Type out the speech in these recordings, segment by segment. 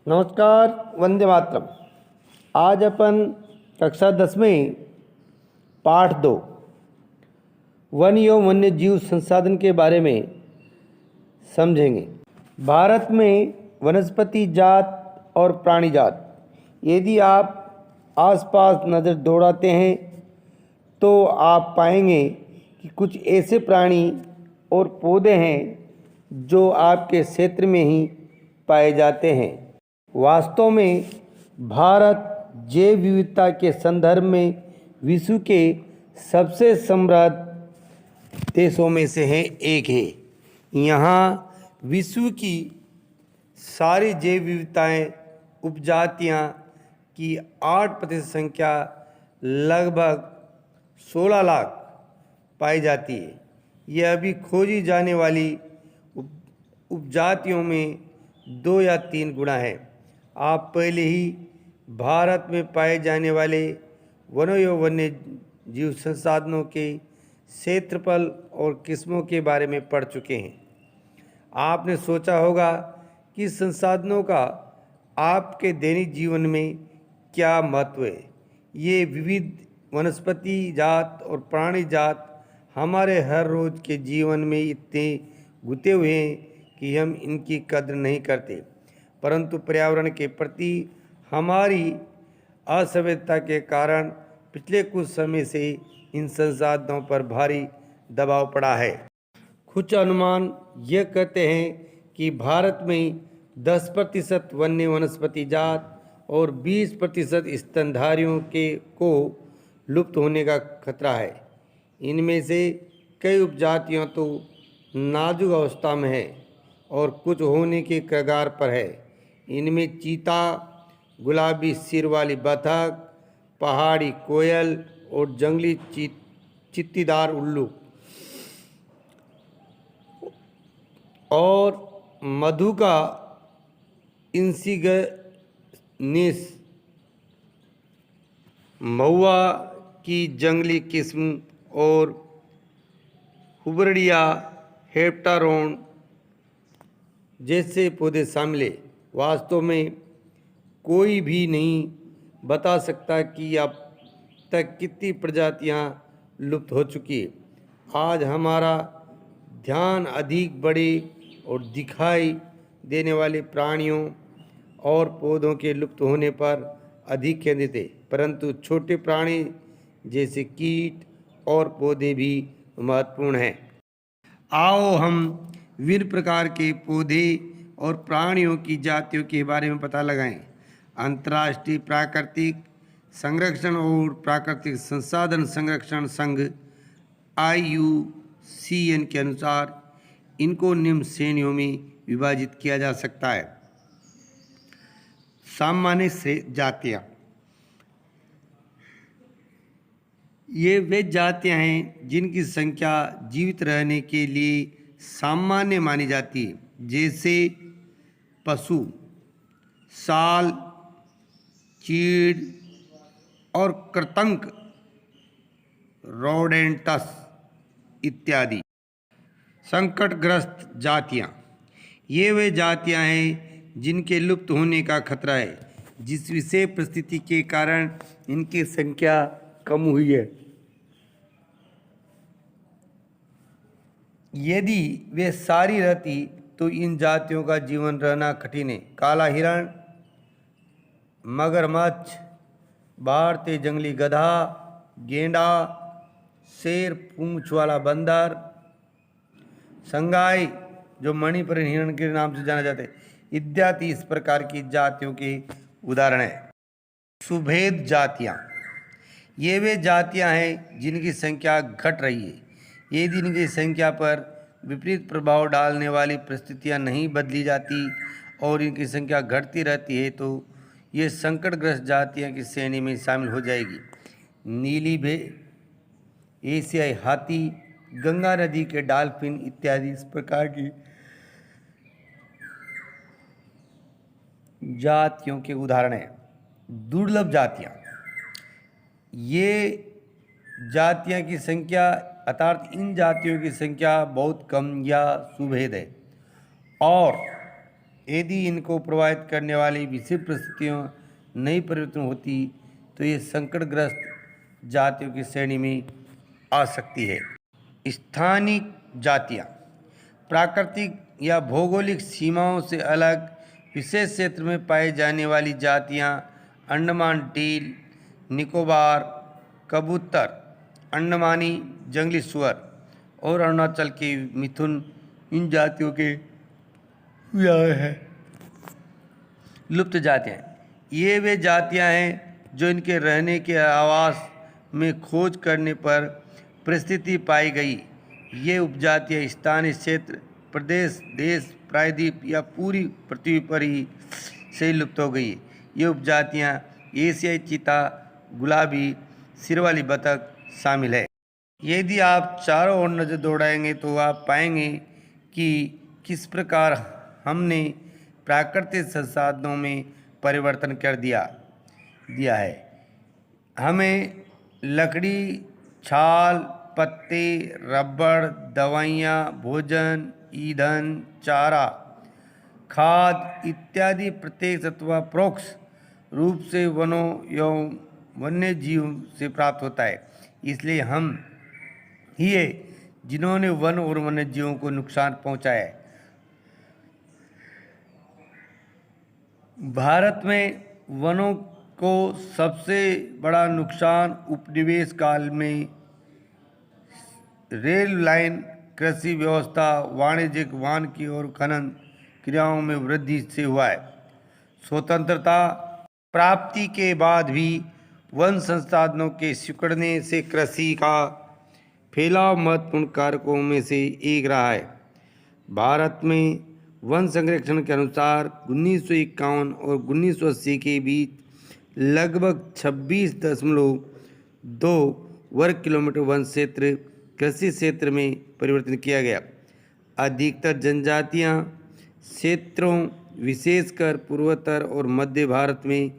नमस्कार, वंदे मातरम। आज अपन कक्षा 10 में पाठ 2 वन एवं वन्य जीव संसाधन के बारे में समझेंगे। भारत में वनस्पति जात और प्राणी जात, यदि आप आसपास नज़र दौड़ाते हैं तो आप पाएंगे कि कुछ ऐसे प्राणी और पौधे हैं जो आपके क्षेत्र में ही पाए जाते हैं। वास्तव में भारत जैव विविधता के संदर्भ में विश्व के सबसे समृद्ध देशों में से एक है। यहाँ विश्व की सारी जैव विविधताएँ उपजातियाँ की 8% संख्या लगभग 16 लाख पाई जाती है। यह अभी खोजी जाने वाली उपजातियों में 2 या 3 गुना है। आप पहले ही भारत में पाए जाने वाले वनों एवं वन्य जीव संसाधनों के क्षेत्रफल और किस्मों के बारे में पढ़ चुके हैं। आपने सोचा होगा कि संसाधनों का आपके दैनिक जीवन में क्या महत्व है। ये विविध वनस्पति जात और प्राणी जात हमारे हर रोज़ के जीवन में इतने घुसे हुए हैं कि हम इनकी कद्र नहीं करते, परंतु पर्यावरण के प्रति हमारी असभ्यता के कारण पिछले कुछ समय से इन संसाधनों पर भारी दबाव पड़ा है। कुछ अनुमान यह कहते हैं कि भारत में 10% वन्य वनस्पति जात और 20% स्तनधारियों को लुप्त होने का खतरा है। इनमें से कई उपजातियां तो नाजुक अवस्था में है और कुछ होने के कगार पर है। इनमें चीता, गुलाबी सिर वाली बतख, पहाड़ी कोयल और जंगली चित्तीदार उल्लू और मधुका इंसिगनिस महुआ की जंगली किस्म और हुबरडिया हेप्टारोन जैसे पौधे शामिल हैं। वास्तव में कोई भी नहीं बता सकता कि अब तक कितनी प्रजातियां लुप्त हो चुकी है। आज हमारा ध्यान अधिक बड़े और दिखाई देने वाले प्राणियों और पौधों के लुप्त होने पर अधिक केंद्रित है, परंतु छोटे प्राणी जैसे कीट और पौधे भी महत्वपूर्ण हैं। आओ हम विभिन्न प्रकार के पौधे और प्राणियों की जातियों के बारे में पता लगाएं। अंतर्राष्ट्रीय प्राकृतिक संरक्षण और प्राकृतिक संसाधन संरक्षण संघ IUCN के अनुसार इनको निम्न श्रेणियों में विभाजित किया जा सकता है। सामान्य से जातियाँ, ये वे जातियाँ हैं जिनकी संख्या जीवित रहने के लिए सामान्य मानी जाती है, जैसे पशु, साल, चीड़ और कृंतक, रोडेंटस इत्यादि। संकटग्रस्त जातियाँ, ये वे जातियाँ हैं जिनके लुप्त होने का खतरा है, जिस विशेष परिस्थिति के कारण इनकी संख्या कम हुई है। यदि वे सारी रहती तो इन जातियों का जीवन रहना कठिन है। काला हिरण, मगरमच्छ, भारतीय जंगली गधा, गेंडा, शेर, पूंछ वाला बंदर, संगाई जो मणिपुरी हिरण के नाम से जाना जाता है, इत्यादि इस प्रकार की जातियों के उदाहरण हैं। सुभेद जातियाँ, ये वे जातियाँ हैं जिनकी संख्या घट रही है। यदि इनकी संख्या पर विपरीत प्रभाव डालने वाली परिस्थितियाँ नहीं बदली जाती और इनकी संख्या घटती रहती है तो ये संकटग्रस्त जातियों की श्रेणी में शामिल हो जाएगी। नीली भेड़, एशियाई हाथी, गंगा नदी के डॉल्फिन इत्यादि इस प्रकार की जातियों के उदाहरण हैं। दुर्लभ जातियाँ, ये जातियों की संख्या अर्थात इन जातियों की संख्या बहुत कम या सुभेद है और यदि इनको प्रभावित करने वाली विशेष परिस्थितियों नहीं परिवर्तन होती तो ये संकटग्रस्त जातियों की श्रेणी में आ सकती है। स्थानीय जातियाँ प्राकृतिक या भौगोलिक सीमाओं से अलग विशेष क्षेत्र में पाई जाने वाली जातियाँ अंडमान डील, निकोबार कबूतर, अंडमानी जंगली सुअर और अरुणाचल के मिथुन इन जातियों के है लुप्त जातियाँ। ये वे जातियाँ हैं जो इनके रहने के आवास में खोज करने पर परिस्थिति पाई गई। ये उपजातियाँ स्थानीय क्षेत्र, प्रदेश, देश, प्रायद्वीप या पूरी पृथ्वी पर ही से लुप्त हो गई। ये उपजातियाँ एशियाई चीता, गुलाबी सिर वाली बतख शामिल है। यदि आप चारों ओर नज़र दौड़ाएंगे तो आप पाएंगे कि किस प्रकार हमने प्राकृतिक संसाधनों में परिवर्तन कर दिया है। हमें लकड़ी, छाल, पत्ते, रबड़, दवाइयाँ, भोजन, ईंधन, चारा, खाद इत्यादि प्रत्यक्ष अथवा परोक्ष रूप से वनों एवं वन्य जीव से प्राप्त होता है। इसलिए हम ही है जिन्होंने वन और वन्य जीवों को नुकसान पहुंचाया है। भारत में वनों को सबसे बड़ा नुकसान उपनिवेश काल में रेल लाइन, कृषि व्यवस्था, वाणिज्यिक वानिकी और खनन क्रियाओं में वृद्धि से हुआ है। स्वतंत्रता प्राप्ति के बाद भी वन संसाधनों के सिकुड़ने से कृषि का फैलाव महत्वपूर्ण कारकों में से एक रहा है। भारत में वन संरक्षण के अनुसार 1951 और 1980 के बीच लगभग 26.2 वर्ग किलोमीटर वन क्षेत्र कृषि क्षेत्र में परिवर्तन किया गया। अधिकतर जनजातियां क्षेत्रों विशेषकर पूर्वोत्तर और मध्य भारत में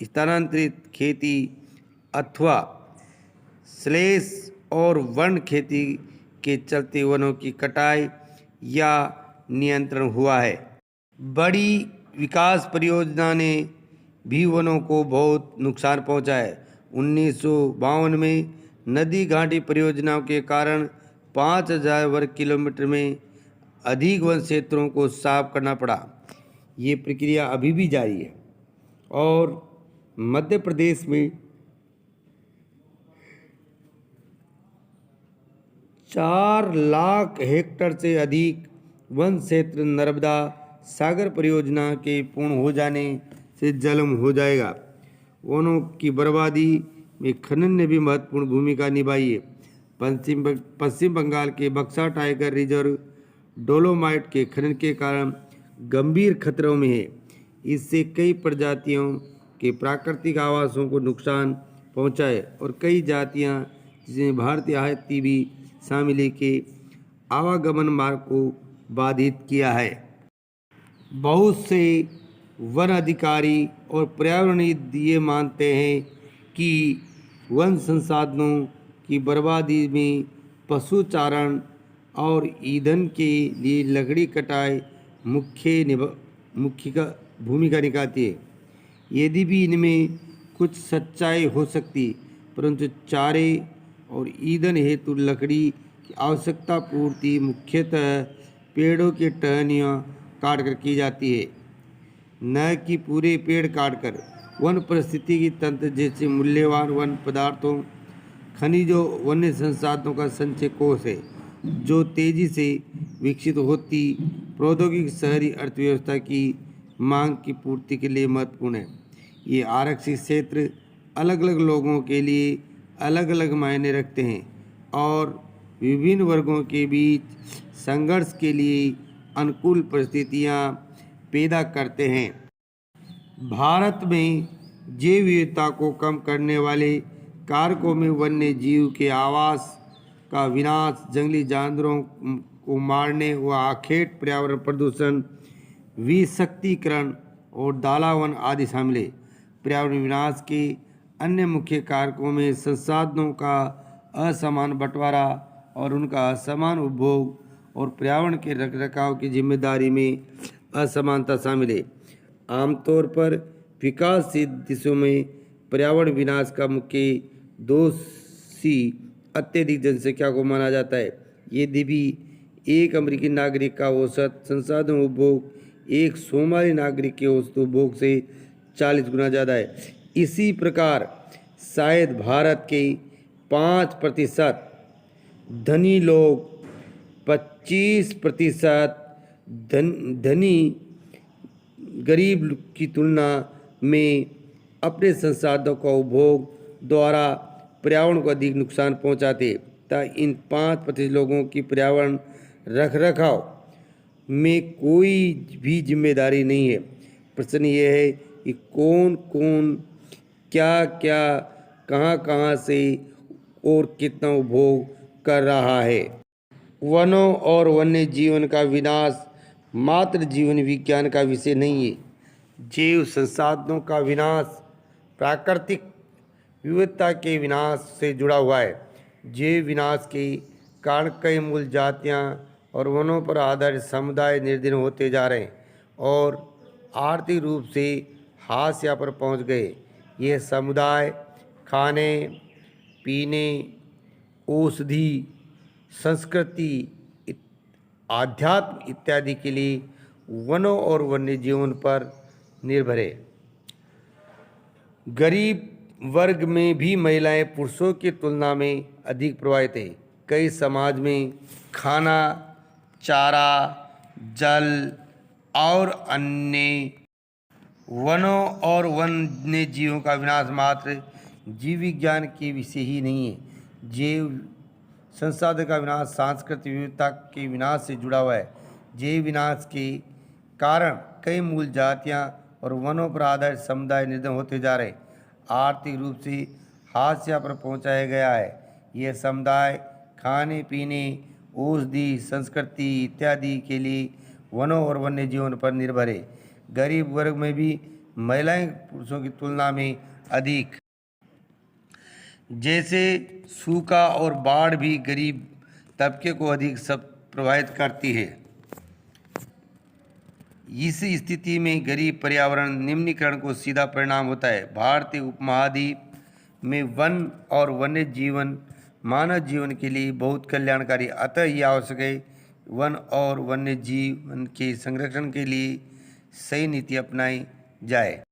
स्थानांतरित खेती अथवा स्लेश और वन खेती के चलते वनों की कटाई या नियंत्रण हुआ है। बड़ी विकास परियोजना ने भी वनों को बहुत नुकसान पहुंचा है। 1952 में नदी घाटी परियोजनाओं के कारण 5000 वर्ग किलोमीटर में अधिक वन क्षेत्रों को साफ करना पड़ा। ये प्रक्रिया अभी भी जारी है और मध्य प्रदेश में 4 लाख हेक्टेयर से अधिक वन क्षेत्र नर्मदा सागर परियोजना के पूर्ण हो जाने से जलम हो जाएगा। वनों की बर्बादी में खनन ने भी महत्वपूर्ण भूमिका निभाई है। पश्चिम बंगाल के बक्सा टाइगर रिजर्व डोलोमाइट के खनन के कारण गंभीर खतरों में है। इससे कई प्रजातियों के प्राकृतिक आवासों को नुकसान पहुंचा है और कई जातियां जिसमें भारतीय हाथी भी शामिल है के आवागमन मार्ग को बाधित किया है। बहुत से वन अधिकारी और पर्यावरणविद ये मानते हैं कि वन संसाधनों की बर्बादी में पशु चारण और ईंधन के लिए लकड़ी कटाई मुख्य भूमिका निभाती है। यदि भी इनमें कुछ सच्चाई हो सकती, परंतु चारे और ईंधन हेतु लकड़ी की आवश्यकता पूर्ति मुख्यतः पेड़ों की टहनियाँ काटकर की जाती है, न कि पूरे पेड़ काटकर। वन पारिस्थितिकी तंत्र जैसे मूल्यवान वन पदार्थों, खनिजों, वन्य संसाधनों का संचय कोष है जो तेजी से विकसित होती प्रौद्योगिकी शहरी अर्थव्यवस्था की मांग की पूर्ति के लिए महत्वपूर्ण है। ये आरक्षित क्षेत्र अलग अलग लोगों के लिए अलग अलग मायने रखते हैं और विभिन्न वर्गों के बीच संघर्ष के लिए अनुकूल परिस्थितियां पैदा करते हैं। भारत में जैव विविधता को कम करने वाले कारकों में वन्य जीव के आवास का विनाश, जंगली जानवरों को मारने व आखेट पर्यावरण प्रदूषण, विशक्तिकरण और दालावन आदि शामिल है। पर्यावरण विनाश के अन्य मुख्य कारकों में संसाधनों का असमान बंटवारा और उनका असमान उपभोग और पर्यावरण के रखरखाव की जिम्मेदारी में असमानता शामिल है। आमतौर पर विकासशील देशों में पर्यावरण विनाश का मुख्य दोषी अत्यधिक जनसंख्या को माना जाता है। यदि भी एक अमेरिकी नागरिक का औसत संसाधन उपभोग एक सोमाली नागरिक के औसत उपभोग से 40 गुना ज़्यादा है। इसी प्रकार शायद भारत के 5% धनी लोग 25% धनी गरीब की तुलना में अपने संसाधनों का उपभोग द्वारा पर्यावरण को अधिक नुकसान पहुंचाते। तथा इन 5% लोगों की पर्यावरण रखरखाव में कोई भी जिम्मेदारी नहीं है। प्रश्न ये है कि कौन कौन क्या क्या कहाँ कहाँ से और कितना उपभोग कर रहा है। वनों और वन्य जीवन का विनाश मात्र जीवन विज्ञान का विषय नहीं है। जैव संसाधनों का विनाश प्राकृतिक विविधता के विनाश से जुड़ा हुआ है। जैव विनाश के कारण कई मूल जातियां और वनों पर आधारित समुदाय निर्दीन होते जा रहे हैं और आर्थिक रूप से हाशिया पर पहुंच गए। ये समुदाय खाने पीने औषधि संस्कृति आध्यात्म इत्यादि के लिए वनों और वन्य जीवन पर निर्भर है। गरीब वर्ग में भी महिलाएं पुरुषों की तुलना में अधिक प्रभावित है। कई समाज में खाना चारा जल और अन्य वनों और वन्य जीवों का विनाश मात्र जीव विज्ञान के विषय ही नहीं है। जैव संसाधन का विनाश सांस्कृतिक विविधता के विनाश से जुड़ा हुआ है। जैव विनाश के कारण कई मूल जातियां और वनों पर आधारित समुदाय निर्धन होते जा रहे हैं। आर्थिक रूप से हाशिया पर पहुंचाया गया है। यह समुदाय खाने पीने औषधि संस्कृति इत्यादि के लिए वनों और वन्य जीवन पर निर्भर है। गरीब वर्ग में भी महिलाएं पुरुषों की तुलना में अधिक, जैसे सूखा और बाढ़ भी गरीब तबके को अधिक सब प्रभावित करती है। इस स्थिति में गरीब पर्यावरण निम्नीकरण को सीधा परिणाम होता है। भारतीय उपमहाद्वीप में वन और वन्य जीवन मानव जीवन के लिए बहुत कल्याणकारी, अतः यह आवश्यक है वन और वन्य जीवन के संरक्षण के लिए सही नीति अपनाई जाए।